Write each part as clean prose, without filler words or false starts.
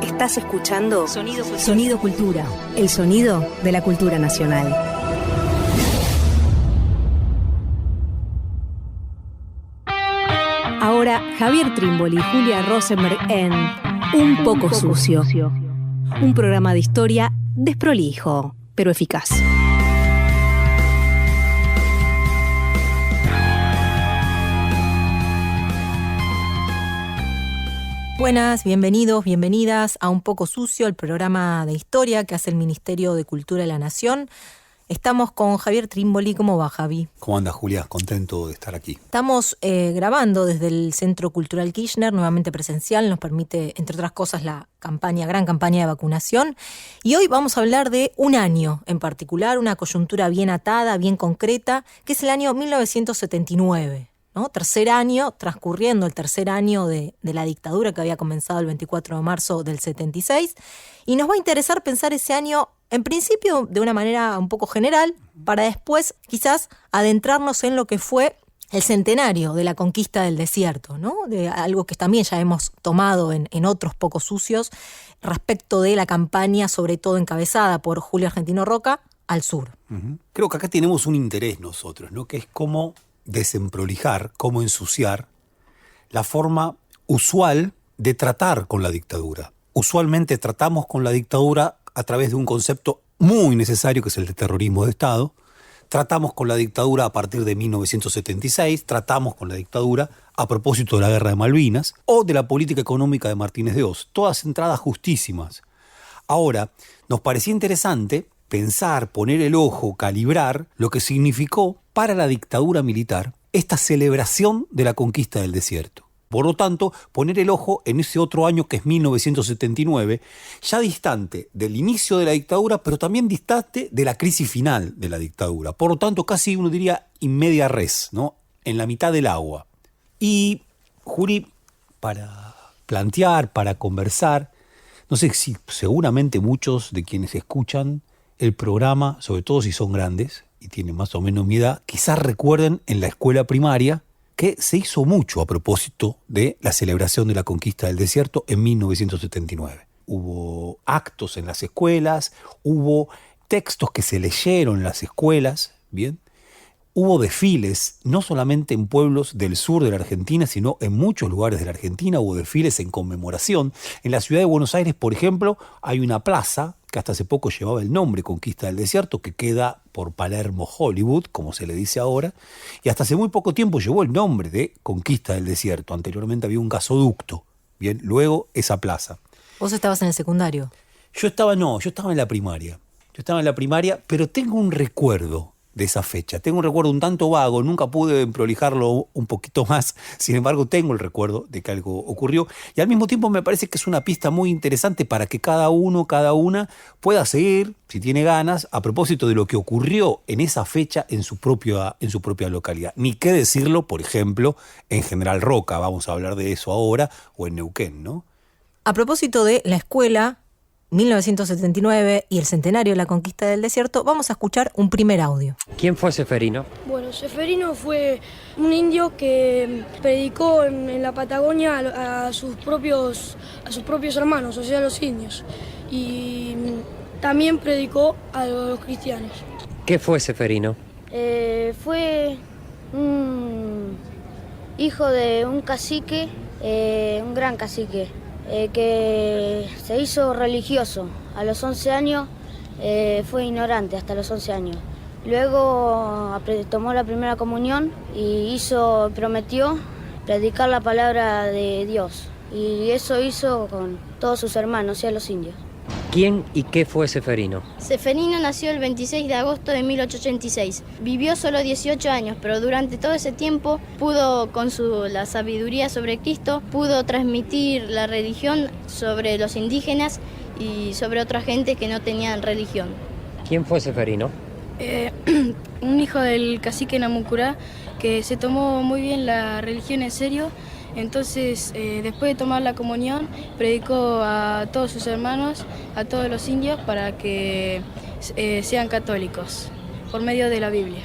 Estás escuchando Sonido Cultura, el sonido de la cultura nacional. Ahora Javier Trímboli y Julia Rosenberg en Un poco sucio. Un programa de historia desprolijo, pero eficaz. Buenas, bienvenidos, bienvenidas a Un poco sucio, el programa de historia que hace el Ministerio de Cultura de la Nación. Estamos con Javier Trímboli. ¿Cómo va, Javi? ¿Cómo andas, Julia? Contento de estar aquí. Estamos grabando desde el Centro Cultural Kirchner, nuevamente presencial. Nos permite, entre otras cosas, la gran campaña de vacunación. Y hoy vamos a hablar de un año en particular, una coyuntura bien atada, bien concreta, que es el año 1979. ¿No? Tercer año, transcurriendo el tercer año de la dictadura que había comenzado el 24 de marzo del 76. Y nos va a interesar pensar ese año, en principio, de una manera un poco general, para después quizás adentrarnos en lo que fue el centenario de la conquista del desierto, ¿no? De algo que también ya hemos tomado en otros pocos sucios, respecto de la campaña, sobre todo encabezada por Julio Argentino Roca, al sur. Creo que acá tenemos un interés nosotros, ¿no? Que es cómo desemprolijar, cómo ensuciar la forma usual de tratar con la dictadura. Usualmente tratamos con la dictadura a través de un concepto muy necesario que es el de terrorismo de Estado. Tratamos con la dictadura a partir de 1976, tratamos con la dictadura a propósito de la Guerra de Malvinas o de la política económica de Martínez de Hoz. Todas entradas justísimas. Ahora, nos parecía interesante pensar, poner el ojo, calibrar lo que significó para la dictadura militar esta celebración de la conquista del desierto. Por lo tanto, poner el ojo en ese otro año que es 1979, ya distante del inicio de la dictadura, pero también distante de la crisis final de la dictadura. Por lo tanto, casi uno diría in media res, ¿no? En la mitad del agua. Y, Juli, para plantear, para conversar, no sé si seguramente muchos de quienes escuchan el programa, sobre todo si son grandes y tienen más o menos mi edad, quizás recuerden en la escuela primaria que se hizo mucho a propósito de la celebración de la conquista del desierto en 1979. Hubo actos en las escuelas, hubo textos que se leyeron en las escuelas, ¿bien? Hubo desfiles, no solamente en pueblos del sur de la Argentina, sino en muchos lugares de la Argentina hubo desfiles en conmemoración. En la ciudad de Buenos Aires, por ejemplo, hay una plaza que hasta hace poco llevaba el nombre Conquista del Desierto, que queda por Palermo, Hollywood, como se le dice ahora, y hasta hace muy poco tiempo llevó el nombre de Conquista del Desierto. Anteriormente había un gasoducto, bien, luego esa plaza. ¿Vos estabas en el secundario? Yo estaba en la primaria. Pero tengo un recuerdo de esa fecha. Tengo un recuerdo un tanto vago, nunca pude prolijarlo un poquito más, sin embargo tengo el recuerdo de que algo ocurrió y al mismo tiempo me parece que es una pista muy interesante para que cada uno, cada una pueda seguir, si tiene ganas, a propósito de lo que ocurrió en esa fecha en su propia localidad. Ni qué decirlo, por ejemplo, en General Roca, vamos a hablar de eso ahora, o en Neuquén, ¿no? A propósito de la escuela, 1979 y el centenario de la conquista del desierto, vamos a escuchar un primer audio. ¿Quién fue Ceferino? Bueno, Ceferino fue un indio que predicó en la Patagonia a sus propios hermanos, o sea, a los indios. Y también predicó a los cristianos. ¿Qué fue Ceferino? Fue un hijo de un cacique, un gran cacique, que se hizo religioso. A los 11 años fue ignorante hasta los 11 años. Luego tomó la primera comunión y prometió predicar la palabra de Dios. Y eso hizo con todos sus hermanos y a los indios. ¿Quién y qué fue Ceferino? Ceferino nació el 26 de agosto de 1886. Vivió solo 18 años, pero durante todo ese tiempo pudo, con la sabiduría sobre Cristo, pudo transmitir la religión sobre los indígenas y sobre otra gente que no tenían religión. ¿Quién fue Ceferino? Un hijo del cacique Namucurá que se tomó muy bien la religión en serio. Entonces, después de tomar la comunión, predicó a todos sus hermanos, a todos los indios, para que sean católicos, por medio de la Biblia.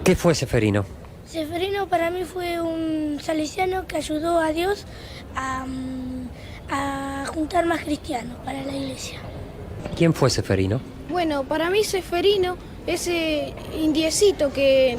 ¿Qué fue Ceferino? Ceferino para mí fue un salesiano que ayudó a Dios a juntar más cristianos para la iglesia. ¿Quién fue Seferino? Bueno, para mí Seferino, ese indiecito que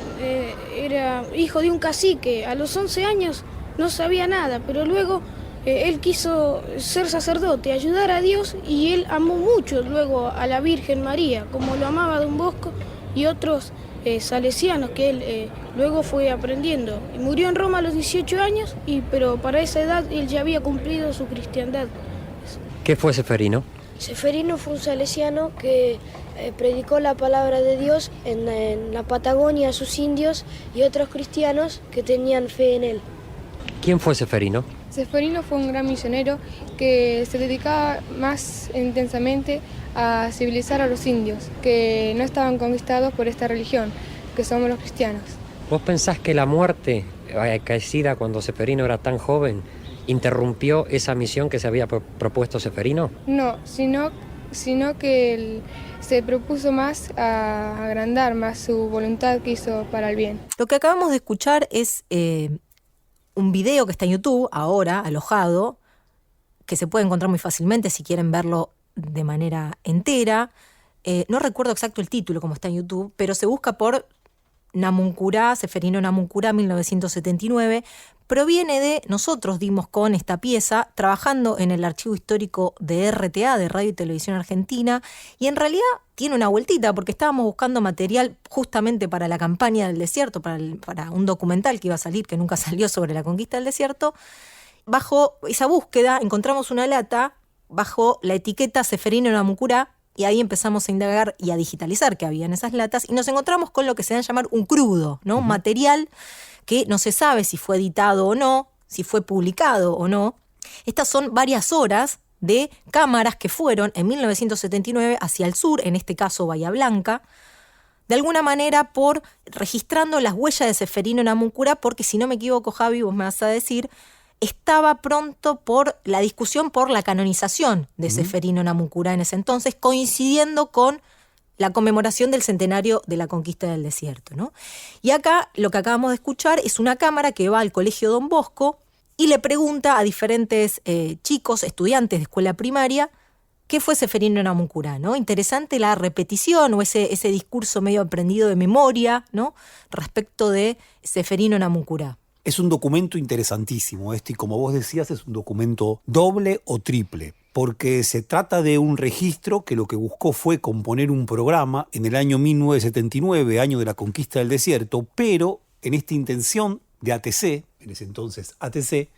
era hijo de un cacique, a los 11 años no sabía nada, pero luego él quiso ser sacerdote, ayudar a Dios, y él amó mucho luego a la Virgen María, como lo amaba Don Bosco y otros salesianos que él luego fue aprendiendo. Y murió en Roma a los 18 años, pero para esa edad él ya había cumplido su cristiandad. ¿Qué fue Seferino? Seferino fue un salesiano que predicó la palabra de Dios en la Patagonia a sus indios y otros cristianos que tenían fe en él. ¿Quién fue Seferino? Seferino fue un gran misionero que se dedicaba más intensamente a civilizar a los indios, que no estaban conquistados por esta religión, que somos los cristianos. ¿Vos pensás que la muerte acaecida cuando Seferino era tan joven interrumpió esa misión que se había propuesto Seferino? No, sino que él se propuso más a agrandar más su voluntad que hizo para el bien. Lo que acabamos de escuchar es un video que está en YouTube, ahora, alojado, que se puede encontrar muy fácilmente si quieren verlo de manera entera. No recuerdo exacto el título como está en YouTube, pero se busca por Namuncurá, Seferino Namuncurá, 1979. Proviene de, nosotros dimos con esta pieza, trabajando en el archivo histórico de RTA, de Radio y Televisión Argentina, y en realidad tiene una vueltita, porque estábamos buscando material justamente para la campaña del desierto, para un documental que iba a salir, que nunca salió, sobre la conquista del desierto. Bajo esa búsqueda encontramos una lata bajo la etiqueta Seferino Namuncurá, y ahí empezamos a indagar y a digitalizar qué había en esas latas, y nos encontramos con lo que se da a llamar un crudo, ¿no? Un material que no se sabe si fue editado o no, si fue publicado o no. Estas son varias horas de cámaras que fueron en 1979 hacia el sur, en este caso Bahía Blanca, de alguna manera registrando las huellas de Seferino Namuncurá, porque si no me equivoco, Javi, vos me vas a decir, estaba pronto por la discusión por la canonización de Seferino Namuncurá en ese entonces, coincidiendo con la conmemoración del centenario de la conquista del desierto, ¿no? Y acá lo que acabamos de escuchar es una cámara que va al Colegio Don Bosco y le pregunta a diferentes chicos, estudiantes de escuela primaria, ¿qué fue Seferino Namuncurá, ¿no? Interesante la repetición o ese discurso medio aprendido de memoria, ¿no? Respecto de Seferino Namuncurá. Es un documento interesantísimo y como vos decías, es un documento doble o triple, porque se trata de un registro que lo que buscó fue componer un programa en el año 1979, año de la conquista del desierto, pero en esta intención de ATC, en ese entonces ATC,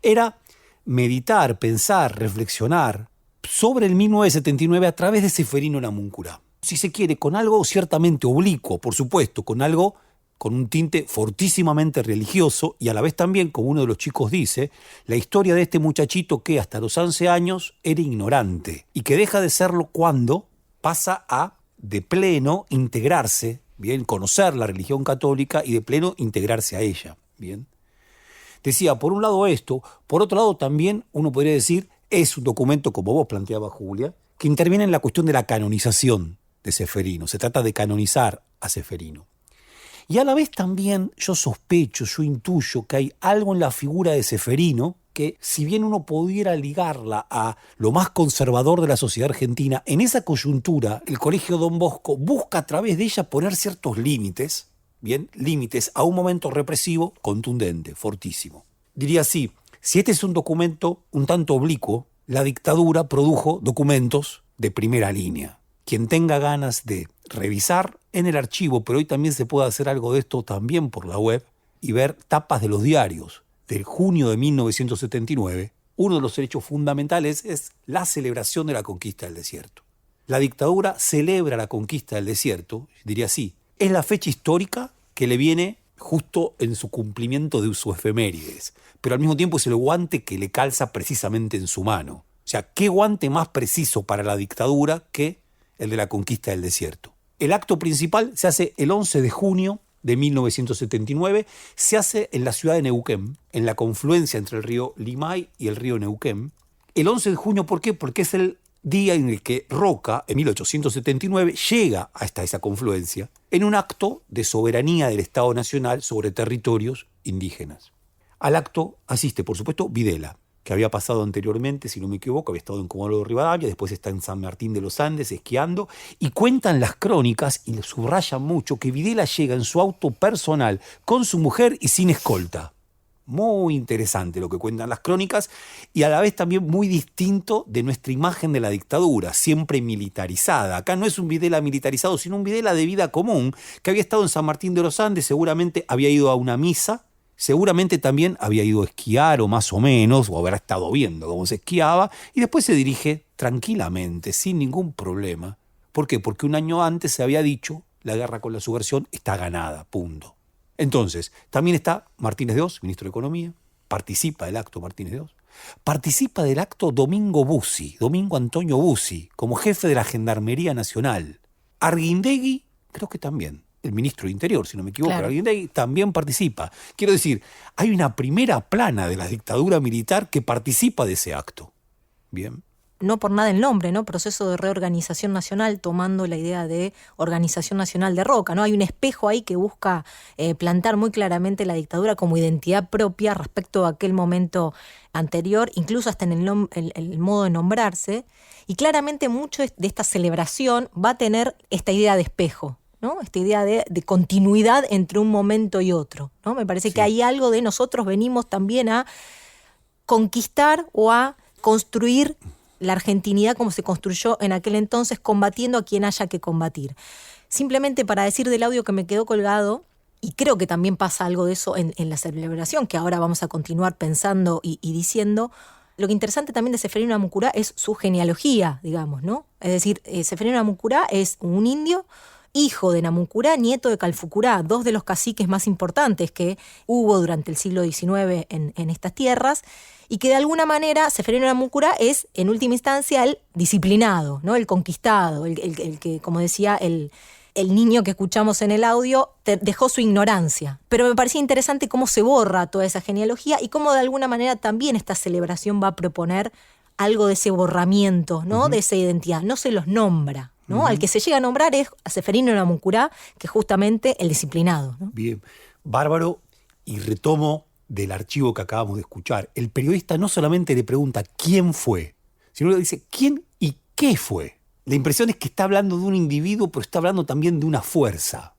era meditar, pensar, reflexionar sobre el 1979 a través de Seferino Namuncurá. Si se quiere, con algo ciertamente oblicuo, por supuesto, con un tinte fortísimamente religioso y a la vez también, como uno de los chicos dice, la historia de este muchachito que hasta los 11 años era ignorante y que deja de serlo cuando pasa a de pleno integrarse, bien, conocer la religión católica y de pleno integrarse a ella, bien. Decía, por un lado esto, por otro lado también uno podría decir, es un documento, como vos planteabas, Julia, que interviene en la cuestión de la canonización de Seferino. Se trata de canonizar a Seferino. Y a la vez también yo sospecho, yo intuyo que hay algo en la figura de Seferino que, si bien uno pudiera ligarla a lo más conservador de la sociedad argentina, en esa coyuntura el Colegio Don Bosco busca a través de ella poner ciertos límites, bien, límites a un momento represivo contundente, fortísimo. Diría así, si este es un documento un tanto oblicuo, la dictadura produjo documentos de primera línea. Quien tenga ganas de revisar en el archivo, pero hoy también se puede hacer algo de esto también por la web, y ver tapas de los diarios del junio de 1979, uno de los hechos fundamentales es la celebración de la conquista del desierto. La dictadura celebra la conquista del desierto, diría así, es la fecha histórica que le viene justo en su cumplimiento de su efemérides, pero al mismo tiempo es el guante que le calza precisamente en su mano. O sea, ¿qué guante más preciso para la dictadura que el de la conquista del desierto? El acto principal se hace el 11 de junio de 1979, se hace en la ciudad de Neuquén, en la confluencia entre el río Limay y el río Neuquén. El 11 de junio, ¿por qué? Porque es el día en el que Roca, en 1879, llega hasta esa confluencia en un acto de soberanía del Estado Nacional sobre territorios indígenas. Al acto asiste, por supuesto, Videla, que había pasado anteriormente, si no me equivoco, había estado en Comodoro Rivadavia, después está en San Martín de los Andes esquiando, y cuentan las crónicas, y le subrayan mucho, que Videla llega en su auto personal con su mujer y sin escolta. Muy interesante lo que cuentan las crónicas, y a la vez también muy distinto de nuestra imagen de la dictadura, siempre militarizada. Acá no es un Videla militarizado, sino un Videla de vida común, que había estado en San Martín de los Andes, seguramente había ido a una misa, seguramente también había ido a esquiar o más o menos, o habrá estado viendo cómo se esquiaba, y después se dirige tranquilamente, sin ningún problema. ¿Por qué? Porque un año antes se había dicho, la guerra con la subversión está ganada, punto. Entonces, también está Martínez de Oz, ministro de Economía, participa del acto Martínez de Oz, participa del acto Domingo Antonio Bussi, como jefe de la Gendarmería Nacional. Arguindegui, creo que también. El ministro de Interior, si no me equivoco, Claro. Arguindegui también participa. Quiero decir, hay una primera plana de la dictadura militar que participa de ese acto. Bien. No por nada el nombre, ¿no? Proceso de reorganización nacional, tomando la idea de organización nacional de Roca, ¿no? Hay un espejo ahí que busca plantar muy claramente la dictadura como identidad propia respecto a aquel momento anterior, incluso hasta en el modo de nombrarse. Y claramente mucho de esta celebración va a tener esta idea de espejo, ¿no? Esta idea de continuidad entre un momento y otro, ¿no? Me parece que hay algo de nosotros venimos también a conquistar o a construir la argentinidad como se construyó en aquel entonces, combatiendo a quien haya que combatir. Simplemente para decir del audio que me quedó colgado, y creo que también pasa algo de eso en la celebración, que ahora vamos a continuar pensando y diciendo, lo que interesante también de Seferino Namuncurá es su genealogía, digamos, ¿no? Es decir, Seferino Namuncurá es un indio, hijo de Namuncurá, nieto de Calfucurá, dos de los caciques más importantes que hubo durante el siglo XIX en estas tierras, y que de alguna manera Seferino Namuncurá es, en última instancia, el disciplinado, ¿no? El conquistado, el que, como decía el niño que escuchamos en el audio, dejó su ignorancia. Pero me parecía interesante cómo se borra toda esa genealogía y cómo de alguna manera también esta celebración va a proponer algo de ese borramiento, ¿no? De esa identidad. No se los nombra, ¿no? Al que se llega a nombrar es a Seferino Namuncurá, que es justamente el disciplinado, ¿no? Bien, bárbaro, y retomo del archivo que acabamos de escuchar. El periodista no solamente le pregunta quién fue, sino le dice quién y qué fue. La impresión es que está hablando de un individuo, pero está hablando también de una fuerza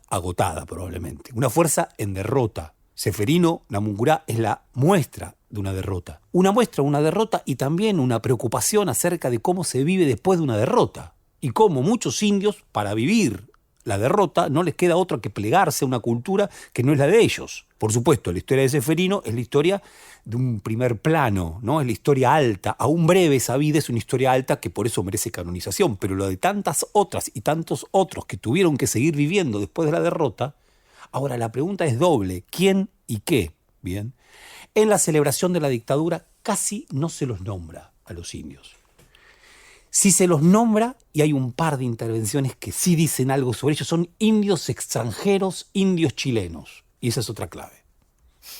agotada probablemente, una fuerza en derrota. Seferino Namuncurá es la muestra de una derrota. Una muestra, una derrota y también una preocupación acerca de cómo se vive después de una derrota. Y cómo muchos indios, para vivir la derrota, no les queda otra que plegarse a una cultura que no es la de ellos. Por supuesto, la historia de Seferino es la historia de un primer plano, ¿no? Es la historia alta. Aún breve esa vida es una historia alta que por eso merece canonización. Pero lo de tantas otras y tantos otros que tuvieron que seguir viviendo después de la derrota, ahora la pregunta es doble. ¿Quién y qué? Bien. En la celebración de la dictadura casi no se los nombra a los indios. Si se los nombra, y hay un par de intervenciones que sí dicen algo sobre ellos, son indios extranjeros, indios chilenos. Y esa es otra clave.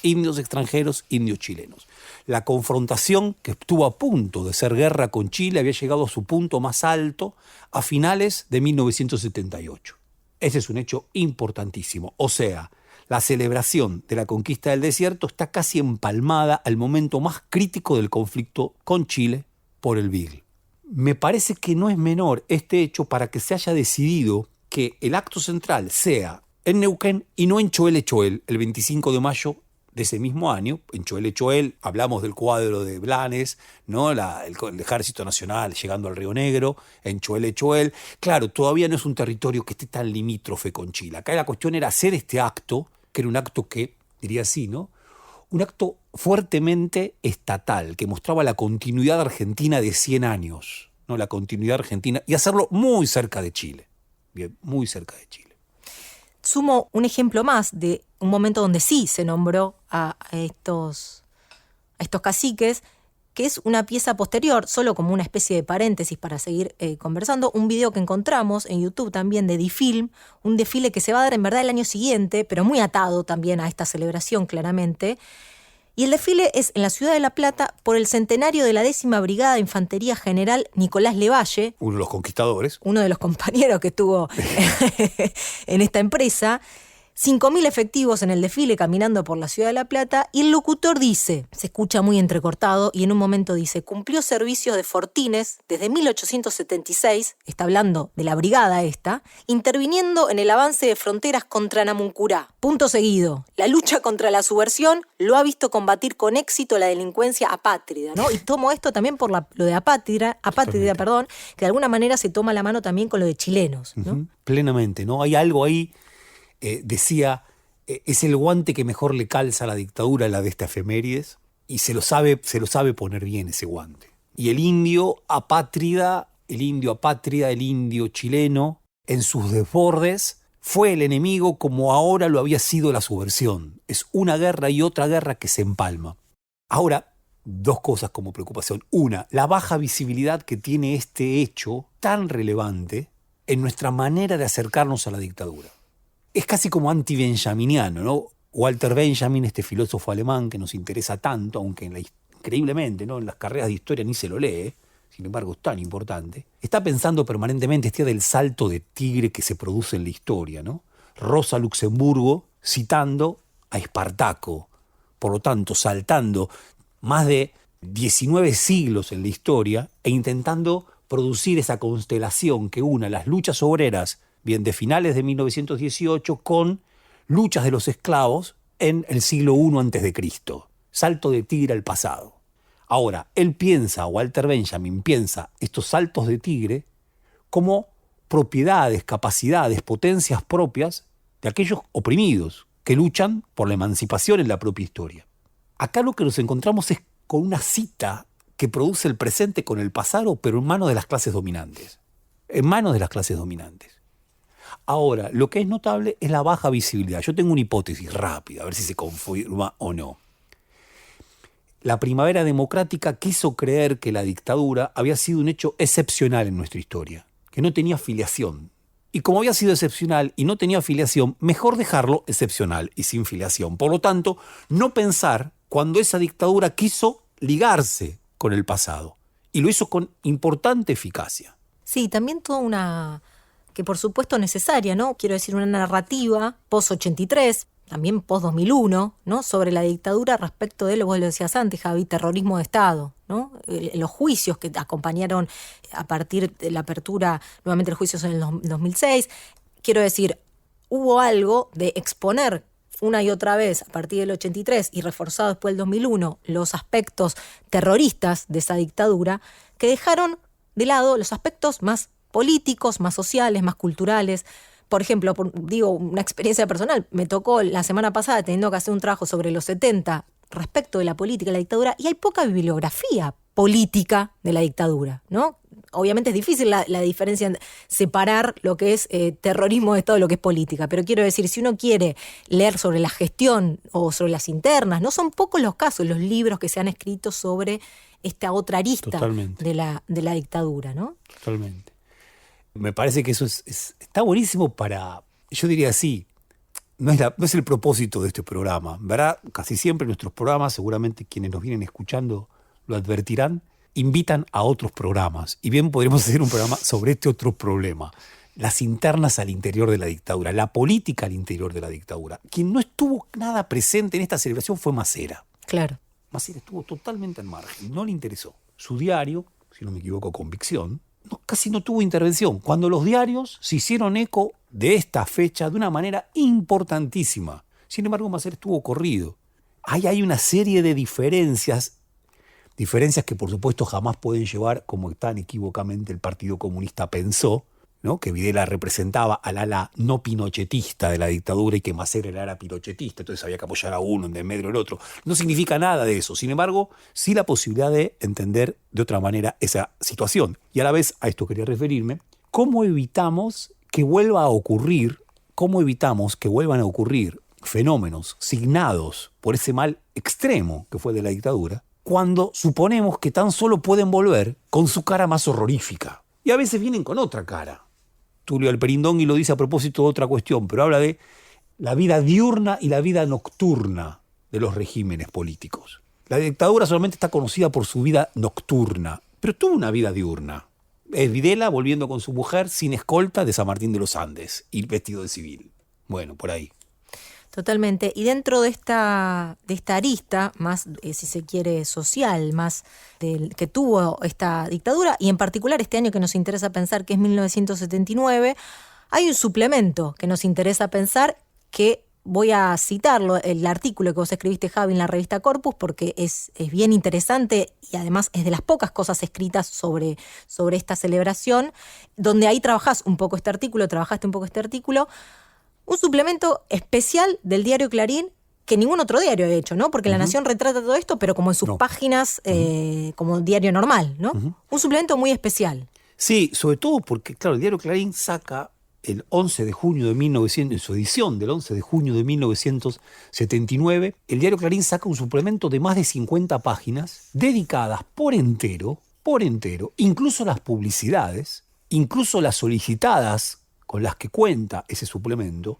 Indios extranjeros, indios chilenos. La confrontación que estuvo a punto de ser guerra con Chile había llegado a su punto más alto a finales de 1978. Ese es un hecho importantísimo. O sea, la celebración de la conquista del desierto está casi empalmada al momento más crítico del conflicto con Chile por el Beagle. Me parece que no es menor este hecho para que se haya decidido que el acto central sea en Neuquén y no en Choel Choel, el 25 de mayo de ese mismo año. En Choel Choel hablamos del cuadro de Blanes, ¿no? el Ejército Nacional llegando al Río Negro, en Choel Choel. Claro, todavía no es un territorio que esté tan limítrofe con Chile. Acá la cuestión era hacer este acto, que era un acto que, diría así, ¿no? Un acto fuertemente estatal, que mostraba la continuidad argentina de 100 años, ¿no? La continuidad argentina, y hacerlo muy cerca de Chile. Bien, muy cerca de Chile. Sumo un ejemplo más de un momento donde sí se nombró a estos caciques, que es una pieza posterior, solo como una especie de paréntesis para seguir conversando, un video que encontramos en YouTube también de Difilm, un desfile que se va a dar en verdad el año siguiente, pero muy atado también a esta celebración claramente. Y el desfile es en la ciudad de La Plata por el centenario de la 10ª Brigada de Infantería General Nicolás Levalle. Uno de los conquistadores. Uno de los compañeros que estuvo en esta empresa. 5.000 efectivos en el desfile caminando por la ciudad de La Plata, y el locutor dice, se escucha muy entrecortado, y en un momento dice, cumplió servicios de Fortines desde 1876, está hablando de la brigada esta, interviniendo en el avance de fronteras contra Namuncurá. Punto seguido, la lucha contra la subversión lo ha visto combatir con éxito la delincuencia apátrida, ¿no? Y tomo esto también por lo de apátrida, que de alguna manera se toma la mano también con lo de chilenos, ¿no? Plenamente, ¿no? Hay algo ahí. Decía, es el guante que mejor le calza a la dictadura, la de esta efemérides, y se lo sabe poner bien ese guante. Y el indio apátrida, el indio chileno, en sus desbordes, fue el enemigo como ahora lo había sido la subversión. Es una guerra y otra guerra que se empalma. Ahora, dos cosas como preocupación. Una, la baja visibilidad que tiene este hecho tan relevante en nuestra manera de acercarnos a la dictadura. Es casi como anti-benjaminiano, ¿no? Walter Benjamin, este filósofo alemán que nos interesa tanto, aunque increíblemente, ¿no?, en las carreras de historia ni se lo lee, sin embargo es tan importante, está pensando permanentemente este día del salto de tigre que se produce en la historia, ¿no? Rosa Luxemburgo citando a Espartaco, por lo tanto saltando más de 19 siglos en la historia e intentando producir esa constelación que una las luchas obreras bien de finales de 1918 con luchas de los esclavos en el siglo I a.C. Salto de tigre al pasado. Ahora, Walter Benjamin piensa estos saltos de tigre como propiedades, capacidades, potencias propias de aquellos oprimidos que luchan por la emancipación en la propia historia. Acá lo que nos encontramos es con una cita que produce el presente con el pasado, pero en manos de las clases dominantes. Ahora, lo que es notable es la baja visibilidad. Yo tengo una hipótesis rápida, a ver si se confirma o no. La primavera democrática quiso creer que la dictadura había sido un hecho excepcional en nuestra historia, que no tenía filiación. Y como había sido excepcional y no tenía filiación, mejor dejarlo excepcional y sin filiación. Por lo tanto, no pensar cuando esa dictadura quiso ligarse con el pasado. Y lo hizo con importante eficacia. Sí, también toda una, que por supuesto necesaria, ¿no? Quiero decir, una narrativa post-83, también post-2001, ¿no?, sobre la dictadura respecto de, vos lo decías antes, Javi, terrorismo de Estado, ¿no? Los juicios que acompañaron a partir de la apertura, nuevamente los juicios en el 2006. Quiero decir, hubo algo de exponer una y otra vez a partir del 83 y reforzado después del 2001 los aspectos terroristas de esa dictadura que dejaron de lado los aspectos más políticos, más sociales, más culturales. Por ejemplo, digo una experiencia personal, me tocó la semana pasada teniendo que hacer un trabajo sobre los 70 respecto de la política y la dictadura, y hay poca bibliografía política de la dictadura, ¿no? Obviamente es difícil la diferencia, separar lo que es terrorismo de Estado de lo que es política, pero quiero decir, si uno quiere leer sobre la gestión o sobre las internas, no son pocos los casos, los libros que se han escrito sobre esta otra arista de la dictadura, ¿no? Totalmente. Me parece que eso está buenísimo para, yo diría así, no es el propósito de este programa, ¿verdad? Casi siempre nuestros programas, seguramente quienes nos vienen escuchando lo advertirán, invitan a otros programas. Y bien podríamos hacer un programa sobre este otro problema, las internas al interior de la dictadura, la política al interior de la dictadura. Quien no estuvo nada presente en esta celebración fue Macera. Claro. Macera estuvo totalmente al margen, no le interesó. Su diario, si no me equivoco, Convicción, casi no tuvo intervención, cuando los diarios se hicieron eco de esta fecha de una manera importantísima. Sin embargo, Macera estuvo corrido. Ahí hay una serie de diferencias que por supuesto jamás pueden llevar, como tan equivocamente el Partido Comunista pensó, ¿no?, que Videla representaba al ala no pinochetista de la dictadura y que Macera era el ala pinochetista, entonces había que apoyar a uno en medio del otro. No significa nada de eso. Sin embargo, sí la posibilidad de entender de otra manera esa situación. Y a la vez, a esto quería referirme, ¿cómo evitamos que vuelvan a ocurrir fenómenos signados por ese mal extremo que fue de la dictadura, cuando suponemos que tan solo pueden volver con su cara más horrorífica? Y a veces vienen con otra cara. Tulio Alperindongui lo dice a propósito de otra cuestión, pero habla de la vida diurna y la vida nocturna de los regímenes políticos. La dictadura solamente está conocida por su vida nocturna, pero tuvo una vida diurna. Es Videla volviendo con su mujer sin escolta de San Martín de los Andes y vestido de civil. Bueno, por ahí. Totalmente. Y dentro de esta arista, más, si se quiere, social, más que tuvo esta dictadura, y en particular este año que nos interesa pensar, que es 1979, hay un suplemento que nos interesa pensar, que voy a citarlo, el artículo que vos escribiste, Javi, en la revista Corpus, porque es bien interesante y además es de las pocas cosas escritas sobre esta celebración, donde ahí trabajaste un poco este artículo, un suplemento especial del diario Clarín que ningún otro diario ha hecho, ¿no? Porque La Nación retrata todo esto, pero como en sus páginas, como diario normal, ¿no? Un suplemento muy especial. Sí, sobre todo porque, claro, el diario Clarín saca el 11 de junio de 1900, en su edición del 11 de junio de 1979, el diario Clarín saca un suplemento de más de 50 páginas dedicadas por entero, incluso las publicidades, incluso las solicitadas con las que cuenta ese suplemento,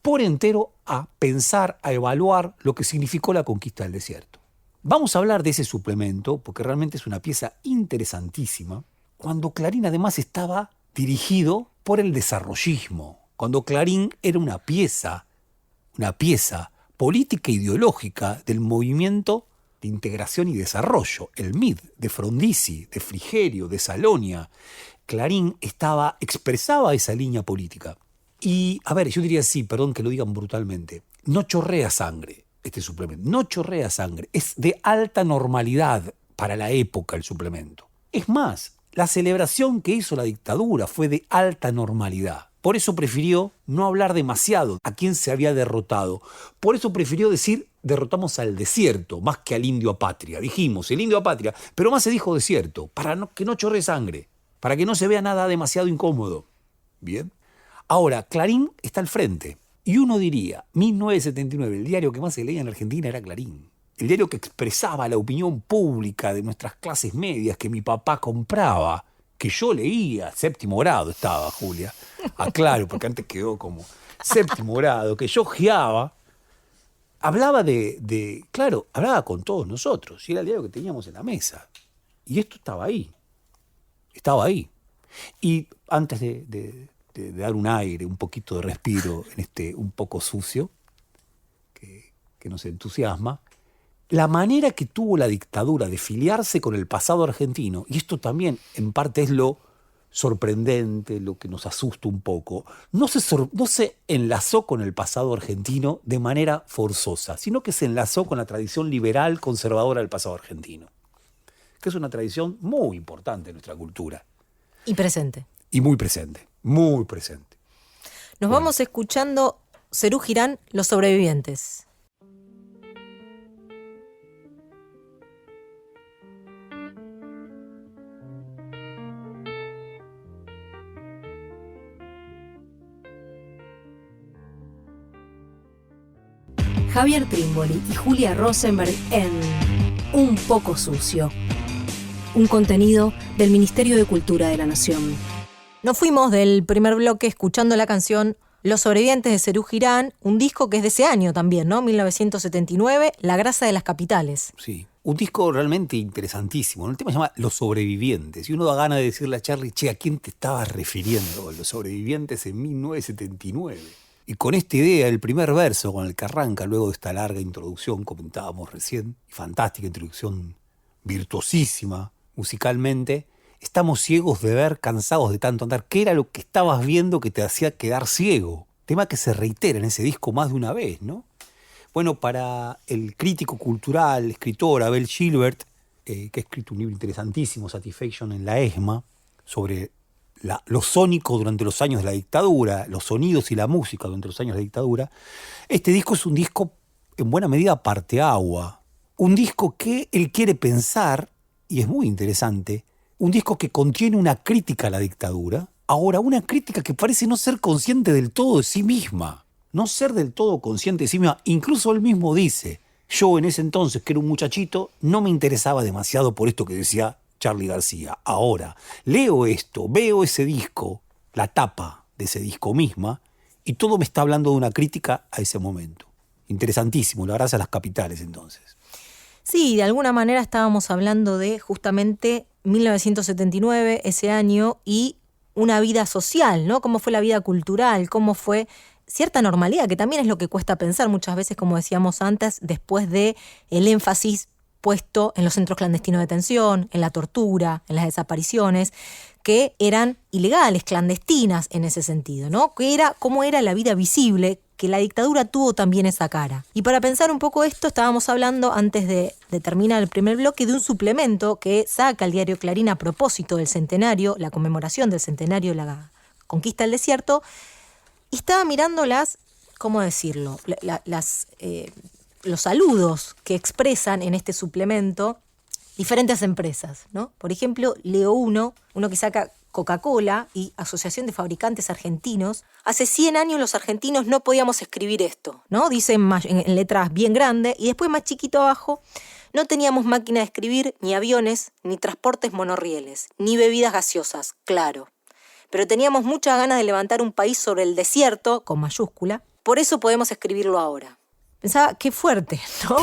por entero a pensar, a evaluar lo que significó la conquista del desierto. Vamos a hablar de ese suplemento porque realmente es una pieza interesantísima, cuando Clarín además estaba dirigido por el desarrollismo, cuando Clarín era una pieza política e ideológica del movimiento de integración y desarrollo, el MID, de Frondizi, de Frigerio, de Salonia. Clarín expresaba esa línea política. Y, a ver, yo diría así, perdón que lo digan brutalmente, no chorrea sangre este suplemento, no chorrea sangre, es de alta normalidad para la época el suplemento. Es más, la celebración que hizo la dictadura fue de alta normalidad. Por eso prefirió no hablar demasiado a quién se había derrotado. Por eso prefirió decir derrotamos al desierto más que al indio apatria. Dijimos el indio apatria, pero más se dijo desierto, para que no chorre sangre, para que no se vea nada demasiado incómodo. Bien. Ahora, Clarín está al frente. Y uno diría, 1979, el diario que más se leía en Argentina era Clarín. El diario que expresaba la opinión pública de nuestras clases medias, que mi papá compraba, que yo leía, séptimo grado estaba, Julia. Aclaro, porque antes quedó como séptimo grado, que yo ojeaba. Hablaba claro, hablaba con todos nosotros. Y era el diario que teníamos en la mesa. Y esto estaba ahí. Y antes de dar un aire, un poquito de respiro en este un poco sucio, que nos entusiasma, la manera que tuvo la dictadura de filiarse con el pasado argentino, y esto también en parte es lo sorprendente, lo que nos asusta un poco, no se enlazó con el pasado argentino de manera forzosa, sino que se enlazó con la tradición liberal conservadora del pasado argentino, que es una tradición muy importante en nuestra cultura. Y presente. Y muy presente, muy presente. Nos vamos escuchando Serú Girán, Los sobrevivientes. Javier Trimboli y Julia Rosenberg en Un poco sucio. Un contenido del Ministerio de Cultura de la Nación. Nos fuimos del primer bloque escuchando la canción Los sobrevivientes de Serú Girán, un disco que es de ese año también, ¿no? 1979, La grasa de las capitales. Sí, un disco realmente interesantísimo, ¿no? El tema se llama Los sobrevivientes. Y uno da ganas de decirle a Charlie, ¿a quién te estabas refiriendo? Los sobrevivientes en 1979. Y con esta idea, el primer verso con el que arranca, luego de esta larga introducción, comentábamos recién, fantástica introducción, virtuosísima musicalmente, estamos ciegos de ver, cansados de tanto andar. ¿Qué era lo que estabas viendo que te hacía quedar ciego? Tema que se reitera en ese disco más de una vez, ¿no? Bueno, para el crítico cultural, escritor Abel Gilbert, que ha escrito un libro interesantísimo, Satisfaction en la ESMA, sobre lo sónico durante los años de la dictadura, los sonidos y la música durante los años de la dictadura, este disco es un disco en buena medida parteagua, un disco que él quiere pensar, y es muy interesante, un disco que contiene una crítica a la dictadura, ahora una crítica que parece no ser consciente del todo de sí misma, no ser del todo consciente de sí misma. Incluso él mismo dice, yo en ese entonces, que era un muchachito, no me interesaba demasiado por esto que decía Charly García. Ahora, leo esto, veo ese disco, la tapa de ese disco misma, y todo me está hablando de una crítica a ese momento. Interesantísimo, la grasa de las capitales entonces. Sí, de alguna manera estábamos hablando de justamente 1979, ese año, y una vida social, ¿no? Cómo fue la vida cultural, cómo fue cierta normalidad, que también es lo que cuesta pensar muchas veces, como decíamos antes, después de el énfasis puesto en los centros clandestinos de detención, en la tortura, en las desapariciones, que eran ilegales, clandestinas en ese sentido, ¿no? Cómo era la vida visible, que la dictadura tuvo también esa cara. Y para pensar un poco esto, estábamos hablando, antes de terminar el primer bloque, de un suplemento que saca el diario Clarín a propósito del centenario, la conmemoración del centenario de la conquista del desierto, y estaba mirando ¿cómo decirlo? Los saludos que expresan en este suplemento diferentes empresas, ¿no? Por ejemplo, Leo 1, uno que saca Coca-Cola y Asociación de Fabricantes Argentinos. Hace 100 años los argentinos no podíamos escribir esto, ¿no? Dice en letras bien grandes, y después más chiquito abajo, no teníamos máquina de escribir, ni aviones, ni transportes monorrieles, ni bebidas gaseosas, claro. Pero teníamos muchas ganas de levantar un país sobre el desierto, con mayúscula, por eso podemos escribirlo ahora. Pensaba, qué fuerte, ¿no?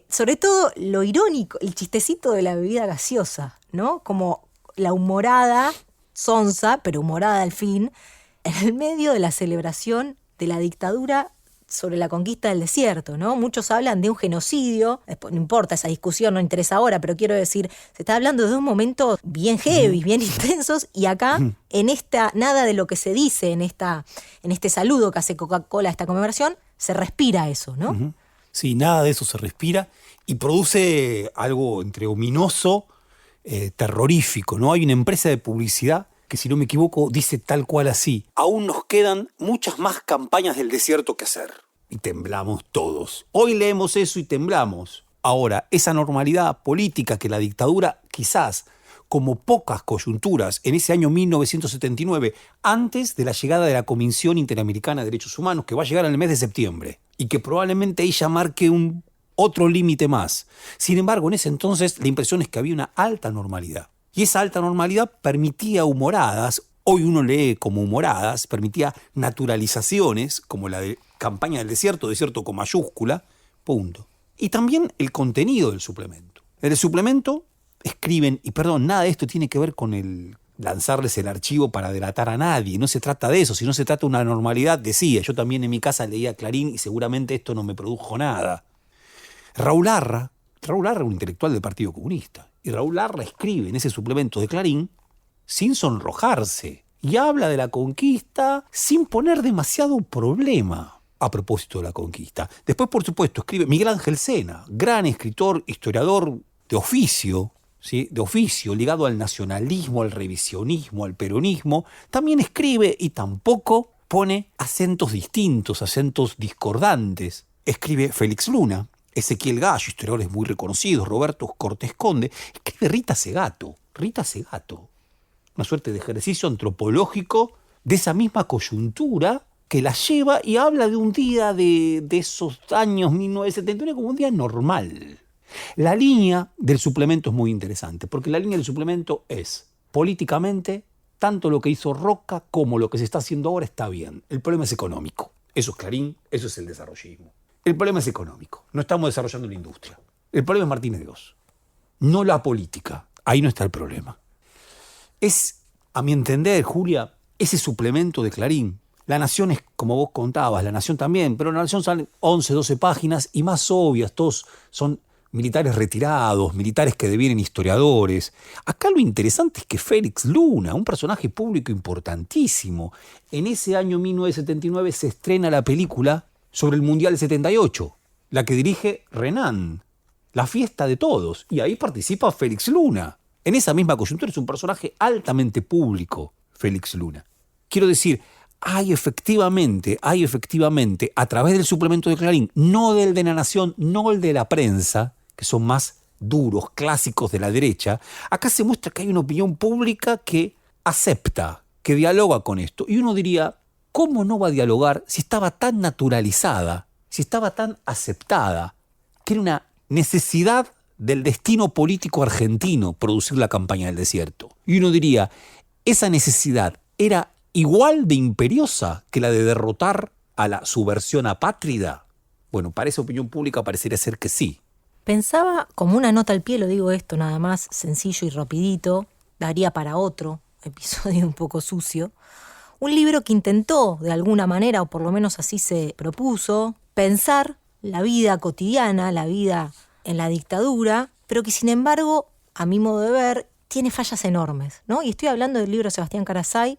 Sobre todo lo irónico, el chistecito de la bebida gaseosa, ¿no? Como la humorada, sonsa, pero humorada al fin, en el medio de la celebración de la dictadura sobre la conquista del desierto, ¿no? Muchos hablan de un genocidio, después, no importa, esa discusión no interesa ahora, pero quiero decir, se está hablando de un momento bien heavy, bien intensos, y acá, en nada de lo que se dice en este saludo que hace Coca-Cola a esta conmemoración, se respira eso, ¿no? Sí, nada de eso se respira y produce algo entre ominoso, terrorífico, ¿no? Hay una empresa de publicidad que, si no me equivoco, dice tal cual así: aún nos quedan muchas más campañas del desierto que hacer. Y temblamos todos. Hoy leemos eso y temblamos. Ahora, esa normalidad política que la dictadura, quizás, como pocas coyunturas, en ese año 1979, antes de la llegada de la Comisión Interamericana de Derechos Humanos, que va a llegar en el mes de septiembre, y que probablemente ella marque otro límite más. Sin embargo, en ese entonces la impresión es que había una alta normalidad. Y esa alta normalidad permitía humoradas, hoy uno lee como humoradas, permitía naturalizaciones, como la de campaña del desierto con mayúscula, punto. Y también el contenido del suplemento. En el suplemento escriben, y perdón, nada de esto tiene que ver con el lanzarles el archivo para delatar a nadie, no se trata de eso, sino se trata de una normalidad. Decía, yo también en mi casa leía Clarín y seguramente esto no me produjo nada. Raúl Larra era un intelectual del Partido Comunista, y Raúl Larra escribe en ese suplemento de Clarín sin sonrojarse, y habla de la conquista sin poner demasiado problema a propósito de la conquista. Después, por supuesto, escribe Miguel Ángel Sena, gran escritor, historiador de oficio, ¿sí? De oficio, ligado al nacionalismo, al revisionismo, al peronismo, también escribe y tampoco pone acentos distintos, acentos discordantes. Escribe Félix Luna, Ezequiel Gallo, historiadores muy reconocidos, Roberto Cortés Conde, escribe Rita Segato, una suerte de ejercicio antropológico de esa misma coyuntura que la lleva y habla de un día de esos años 1979 como un día normal. La línea del suplemento es muy interesante, porque la línea del suplemento es, políticamente, tanto lo que hizo Roca como lo que se está haciendo ahora está bien. El problema es económico. Eso es Clarín, eso es el desarrollismo. El problema es económico. No estamos desarrollando la industria. El problema es Martínez de Oz. No la política. Ahí no está el problema. Es, a mi entender, Julia, ese suplemento de Clarín. La Nación es, como vos contabas, La Nación también, pero La Nación salen 11, 12 páginas y más obvias. Todos son militares retirados, militares que devienen historiadores. Acá lo interesante es que Félix Luna, un personaje público importantísimo, en ese año 1979 se estrena la película sobre el Mundial del 78, la que dirige Renan, La fiesta de todos, y ahí participa Félix Luna. En esa misma coyuntura es un personaje altamente público, Félix Luna. Quiero decir, hay efectivamente, a través del suplemento de Clarín, no del de La Nación, no el de la prensa, que son más duros, clásicos de la derecha, acá se muestra que hay una opinión pública que acepta, que dialoga con esto. Y uno diría, ¿cómo no va a dialogar si estaba tan naturalizada, si estaba tan aceptada, que era una necesidad del destino político argentino producir la campaña del desierto? Y uno diría, esa necesidad era igual de imperiosa que la de derrotar a la subversión apátrida. Bueno, para esa opinión pública parecería ser que sí. Pensaba, como una nota al pie, lo digo esto nada más, sencillo y rapidito, daría para otro episodio un poco sucio, Un libro que intentó, de alguna manera, o por lo menos así se propuso, pensar la vida cotidiana, la vida en la dictadura, pero que sin embargo, a mi modo de ver, tiene fallas enormes, ¿no? Y estoy hablando del libro de Sebastián Carasay,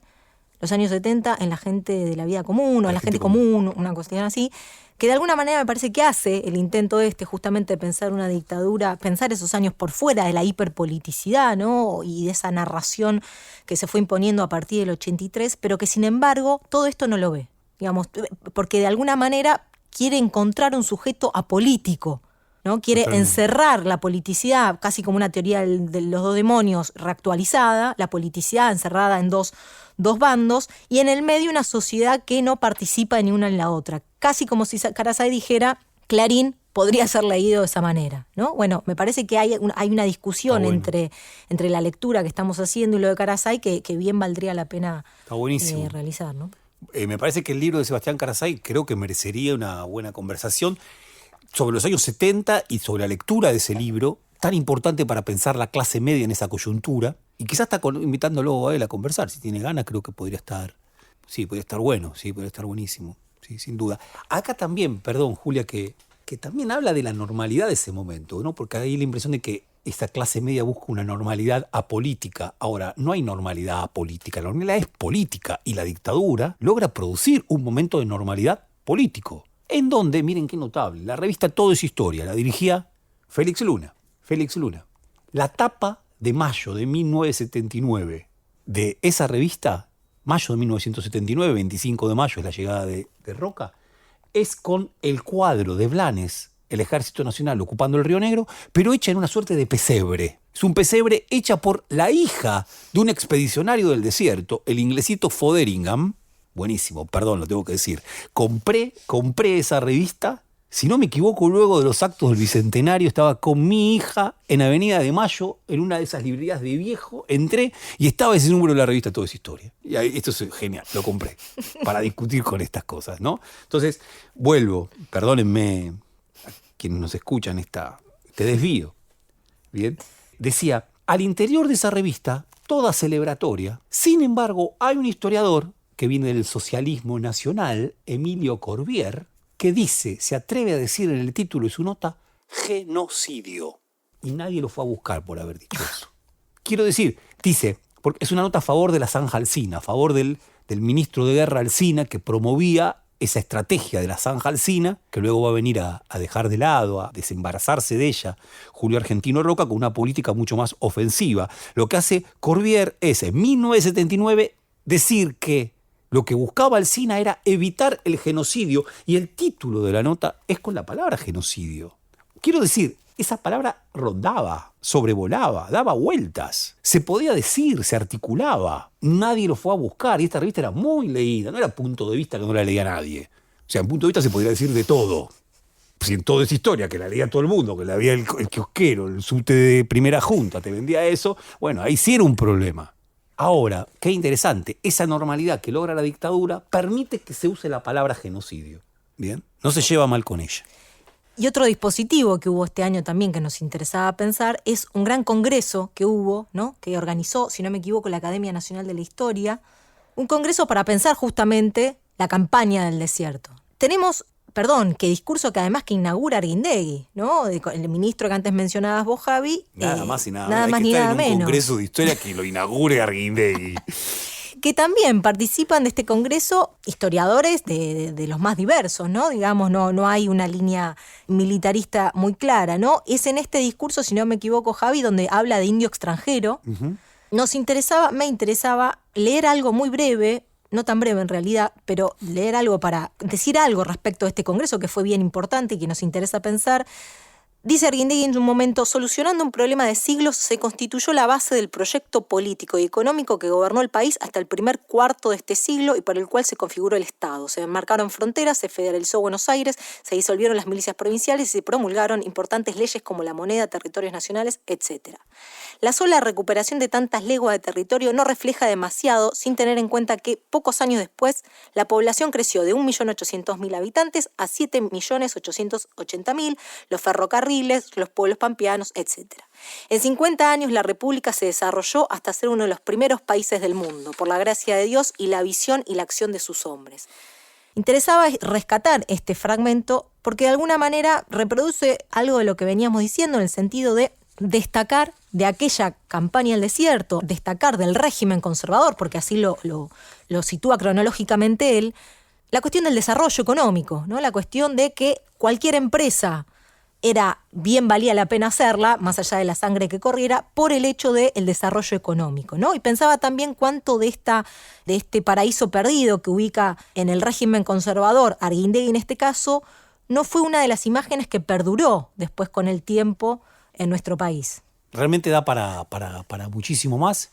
los años 70, en la gente de la vida común, o en la gente común, una cuestión así, que de alguna manera me parece que hace el intento justamente de pensar una dictadura, pensar esos años por fuera de la hiperpoliticidad, ¿no? Y de esa narración que se fue imponiendo a partir del 83, pero que sin embargo todo esto no lo ve, digamos, porque de alguna manera quiere encontrar un sujeto apolítico, ¿no? Quiere encerrar la politicidad, casi como una teoría de los dos demonios reactualizada, la politicidad encerrada en dos bandos, y en el medio una sociedad que no participa ni una en la otra. Casi como si Carasay dijera, Clarín podría ser leído de esa manera, ¿no? Bueno, me parece que hay una discusión entre la lectura que estamos haciendo y lo de Carasay que bien valdría la pena realizar, ¿no? Me parece que el libro de Sebastián Carasay creo que merecería una buena conversación sobre los años 70 y sobre la lectura de ese libro, tan importante para pensar la clase media en esa coyuntura. Y quizás está invitándolo a él a conversar. Si tiene ganas, creo que podría estar bueno, sí, podría estar buenísimo, sí, sin duda. Acá también, perdón, Julia, que también habla de la normalidad de ese momento, ¿no? Porque hay la impresión de que esta clase media busca una normalidad apolítica. Ahora, no hay normalidad apolítica, la normalidad es política, y la dictadura logra producir un momento de normalidad político, en donde, miren qué notable, la revista Todo es Historia la dirigía Félix Luna. La tapa de mayo de 1979 de esa revista, mayo de 1979, 25 de mayo es la llegada de Roca, es con el cuadro de Blanes, el Ejército Nacional ocupando el Río Negro, pero hecha en una suerte de pesebre. Es un pesebre hecha por la hija de un expedicionario del desierto, el inglesito Fotheringham. Buenísimo, perdón, lo tengo que decir. Compré esa revista. Si no me equivoco, luego de los actos del Bicentenario estaba con mi hija en Avenida de Mayo, en una de esas librerías de viejo. Entré y estaba ese número de la revista Todo es Historia. Y esto es genial, lo compré para discutir con estas cosas, ¿no? Entonces, vuelvo, perdónenme a quienes nos escuchan este desvío. Bien, decía, al interior de esa revista, toda celebratoria, sin embargo, hay un historiador que viene del socialismo nacional, Emilio Corbière, que se atreve a decir en el título de su nota, genocidio. Y nadie lo fue a buscar por haber dicho eso. Quiero decir, dice, porque es una nota a favor de la zanja Alsina, a favor del ministro de Guerra Alsina, que promovía esa estrategia de la zanja Alsina, que luego va a venir a dejar de lado, a desembarazarse de ella, Julio Argentino Roca, con una política mucho más ofensiva. Lo que hace Corbière es, en 1979, decir que lo que buscaba Alsina era evitar el genocidio, y el título de la nota es con la palabra genocidio. Quiero decir, esa palabra rondaba, sobrevolaba, daba vueltas. Se podía decir, se articulaba. Nadie lo fue a buscar, y esta revista era muy leída, no era punto de vista que no la leía nadie. O sea, en punto de vista se podría decir de todo. Si en Todo es Historia, que la leía todo el mundo, que la veía el kiosquero, el subte de primera junta, te vendía eso, bueno, ahí sí era un problema. Ahora, qué interesante, esa normalidad que logra la dictadura permite que se use la palabra genocidio. Bien, no se lleva mal con ella. Y otro dispositivo que hubo este año también que nos interesaba pensar es un gran congreso que hubo, ¿no? Que organizó, si no me equivoco, la Academia Nacional de la Historia, un congreso para pensar justamente la campaña del desierto. Tenemos, qué discurso que además que inaugura Arguindegui, ¿no? El ministro que antes mencionabas vos, Javi. Nada más y nada menos. Hay que estar en un congreso de historia que lo inaugure Arguindegui. Que también participan de este congreso historiadores de los más diversos, ¿no? Digamos, no hay una línea militarista muy clara, ¿no? Es en este discurso, si no me equivoco, Javi, donde habla de indio extranjero. Uh-huh. Me interesaba leer algo muy breve, no tan breve en realidad, pero leer algo para decir algo respecto a este congreso que fue bien importante y que nos interesa pensar. Dice Arguindegui en un momento, solucionando un problema de siglos, se constituyó la base del proyecto político y económico que gobernó el país hasta el primer cuarto de este siglo y por el cual se configuró el Estado. Se marcaron fronteras, se federalizó Buenos Aires, se disolvieron las milicias provinciales y se promulgaron importantes leyes como la moneda, territorios nacionales, etc. La sola recuperación de tantas leguas de territorio no refleja demasiado, sin tener en cuenta que, pocos años después, la población creció de 1.800.000 habitantes a 7.880.000, los ferrocarriles ferrocarriles, los pueblos pampeanos, etc. En 50 años la República se desarrolló hasta ser uno de los primeros países del mundo, por la gracia de Dios y la visión y la acción de sus hombres. Interesaba rescatar este fragmento porque de alguna manera reproduce algo de lo que veníamos diciendo en el sentido de destacar de aquella campaña del desierto, destacar del régimen conservador, porque así lo sitúa cronológicamente él, la cuestión del desarrollo económico, ¿no? La cuestión de que cualquier empresa bien valía la pena hacerla, más allá de la sangre que corriera, por el hecho del desarrollo económico, ¿no? Y pensaba también cuánto de este paraíso perdido que ubica en el régimen conservador Arguindegui en este caso, no fue una de las imágenes que perduró después con el tiempo en nuestro país. Realmente da para muchísimo más,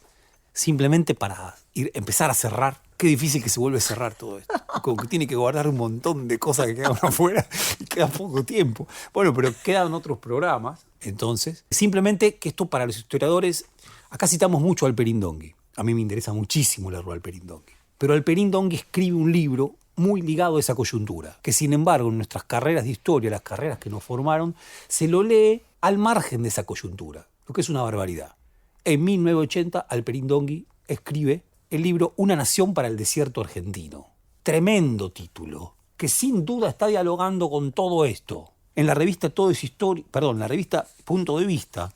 simplemente para empezar a cerrar. Qué difícil que se vuelve a cerrar todo esto. Como que tiene que guardar un montón de cosas que quedan afuera y queda poco tiempo. Bueno, pero quedan otros programas. Entonces, simplemente que esto para los historiadores, acá citamos mucho a Alperín Dongui. A mí me interesa muchísimo la rueda de Alperín Dongui. Pero Alperín Dongui escribe un libro muy ligado a esa coyuntura, que sin embargo en nuestras carreras de historia, las carreras que nos formaron, se lo lee al margen de esa coyuntura, lo que es una barbaridad. En 1980, Alperín Dongui escribe el libro Una nación para el desierto argentino. Tremendo título, que sin duda está dialogando con todo esto. En la revista la revista Punto de Vista,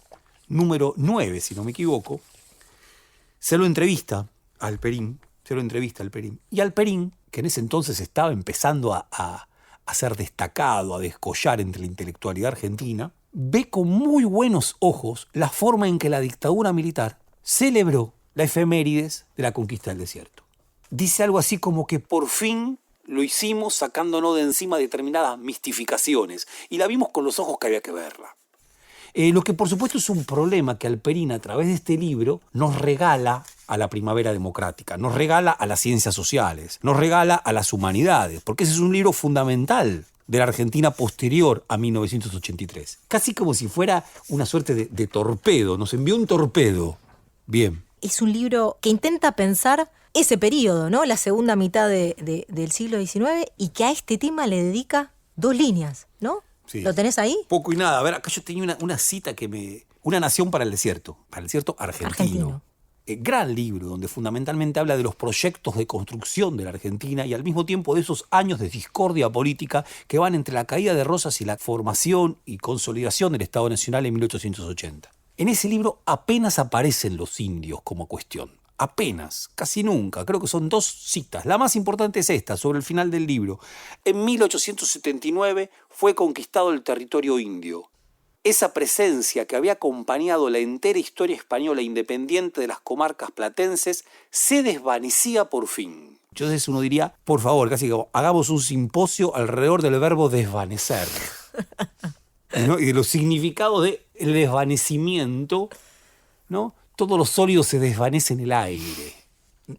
número 9, si no me equivoco, se lo entrevista a Alperín. Y Alperín, que en ese entonces estaba empezando a ser destacado, a descollar entre la intelectualidad argentina, ve con muy buenos ojos la forma en que la dictadura militar celebró la efemérides de la conquista del desierto. Dice algo así como que por fin lo hicimos sacándonos de encima determinadas mistificaciones y la vimos con los ojos que había que verla. Lo que por supuesto es un problema que Alperín a través de este libro nos regala a la primavera democrática, nos regala a las ciencias sociales, nos regala a las humanidades, porque ese es un libro fundamental de la Argentina posterior a 1983. Casi como si fuera una suerte de torpedo, nos envió un torpedo. Bien. Es un libro que intenta pensar ese periodo, ¿no? La segunda mitad del siglo XIX, y que a este tema le dedica 2 líneas, ¿no? Sí. ¿Lo tenés ahí? Poco y nada. A ver, acá yo tenía una cita Una nación para el desierto argentino. Gran libro, donde fundamentalmente habla de los proyectos de construcción de la Argentina y al mismo tiempo de esos años de discordia política que van entre la caída de Rosas y la formación y consolidación del Estado Nacional en 1880. En ese libro apenas aparecen los indios como cuestión. Apenas, casi nunca. Creo que son 2 citas. La más importante es esta, sobre el final del libro. En 1879 fue conquistado el territorio indio. Esa presencia que había acompañado la entera historia española independiente de las comarcas platenses se desvanecía por fin. Entonces uno diría, por favor, casi que hagamos un simposio alrededor del verbo desvanecer, ¿no? Y de los significados del desvanecimiento, ¿no? Todo lo sólido se desvanece en el aire,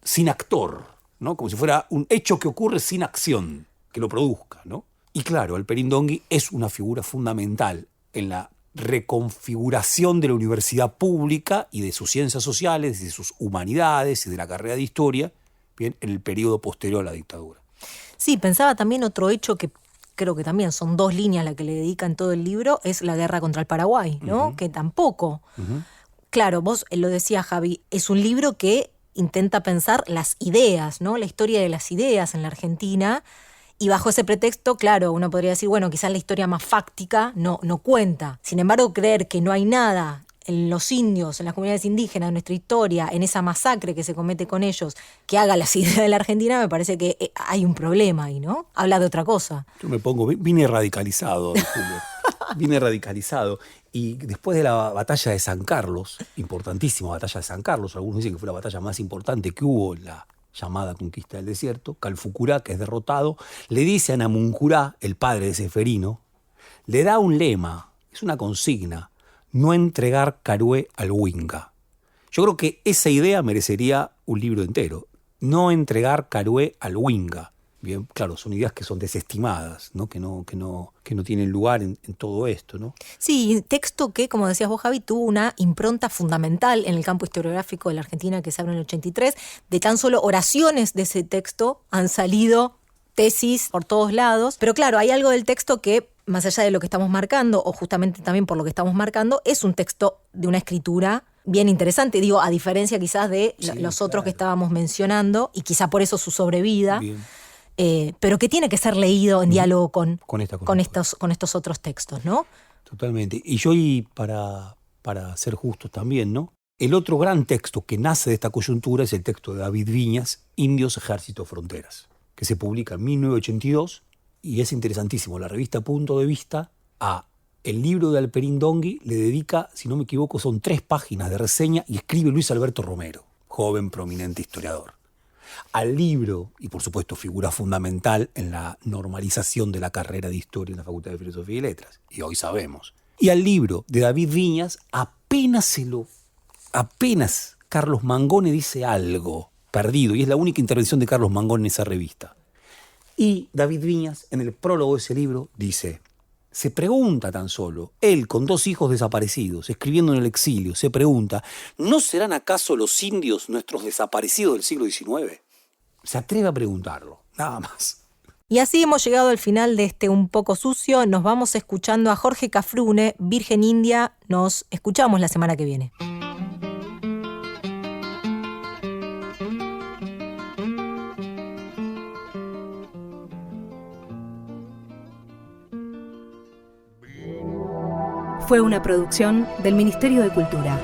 sin actor, ¿no? Como si fuera un hecho que ocurre sin acción, que lo produzca, ¿no? Y claro, Alperín Dongui es una figura fundamental en la reconfiguración de la universidad pública y de sus ciencias sociales, de sus humanidades y de la carrera de historia, bien, en el periodo posterior a la dictadura. Sí, pensaba también otro hecho que creo que también son 2 líneas las que le dedican todo el libro, es la guerra contra el Paraguay, ¿no? Que tampoco. Claro, vos lo decías, Javi, es un libro que intenta pensar las ideas, ¿no? La historia de las ideas en la Argentina. Y bajo ese pretexto, claro, uno podría decir, bueno, quizás la historia más fáctica no cuenta. Sin embargo, creer que no hay nada en los indios, en las comunidades indígenas, en nuestra historia, en esa masacre que se comete con ellos, que haga las ideas de la Argentina, me parece que hay un problema ahí, ¿no? Habla de otra cosa. Yo vine radicalizado, Julio. Vine radicalizado. Y después de la batalla de San Carlos, importantísima batalla de San Carlos, algunos dicen que fue la batalla más importante que hubo en la llamada conquista del desierto, Calfucurá, que es derrotado, le dice a Namuncurá, el padre de Seferino, le da un lema, es una consigna, no entregar Carué al Huinca. Yo creo que esa idea merecería un libro entero, no entregar Carué al Huinca. Bien, claro, son ideas que son desestimadas, ¿no? Que no tienen lugar en todo esto, ¿no? Sí, texto que, como decías vos, Javi, tuvo una impronta fundamental en el campo historiográfico de la Argentina que se abre en el 83. De tan solo oraciones de ese texto han salido tesis por todos lados. Pero claro, hay algo del texto que más allá de lo que estamos marcando, o justamente también por lo que estamos marcando, es un texto de una escritura bien interesante, digo, a diferencia quizás de los otros que estábamos mencionando, y quizá por eso su sobrevida, pero que tiene que ser leído en diálogo con estos otros textos, ¿no? Totalmente. Para ser justos también, ¿no? El otro gran texto que nace de esta coyuntura es el texto de David Viñas, Indios, Ejército, Fronteras, que se publica en 1982 y es interesantísimo. La revista Punto de Vista a el libro de Alperín Dongui le dedica, si no me equivoco, son 3 páginas de reseña y escribe Luis Alberto Romero, joven prominente historiador. Al libro, y por supuesto figura fundamental en la normalización de la carrera de Historia en la Facultad de Filosofía y Letras, y hoy sabemos. Y al libro de David Viñas apenas Carlos Mangone dice algo perdido, y es la única intervención de Carlos Mangone en esa revista. Y David Viñas, en el prólogo de ese libro, dice, se pregunta tan solo, él con 2 hijos desaparecidos, escribiendo en el exilio, se pregunta, ¿no serán acaso los indios nuestros desaparecidos del siglo XIX? Se atreve a preguntarlo, nada más. Y así hemos llegado al final de este Un Poco Sucio. Nos vamos escuchando a Jorge Cafrune, Virgen India. Nos escuchamos la semana que viene. Fue una producción del Ministerio de Cultura.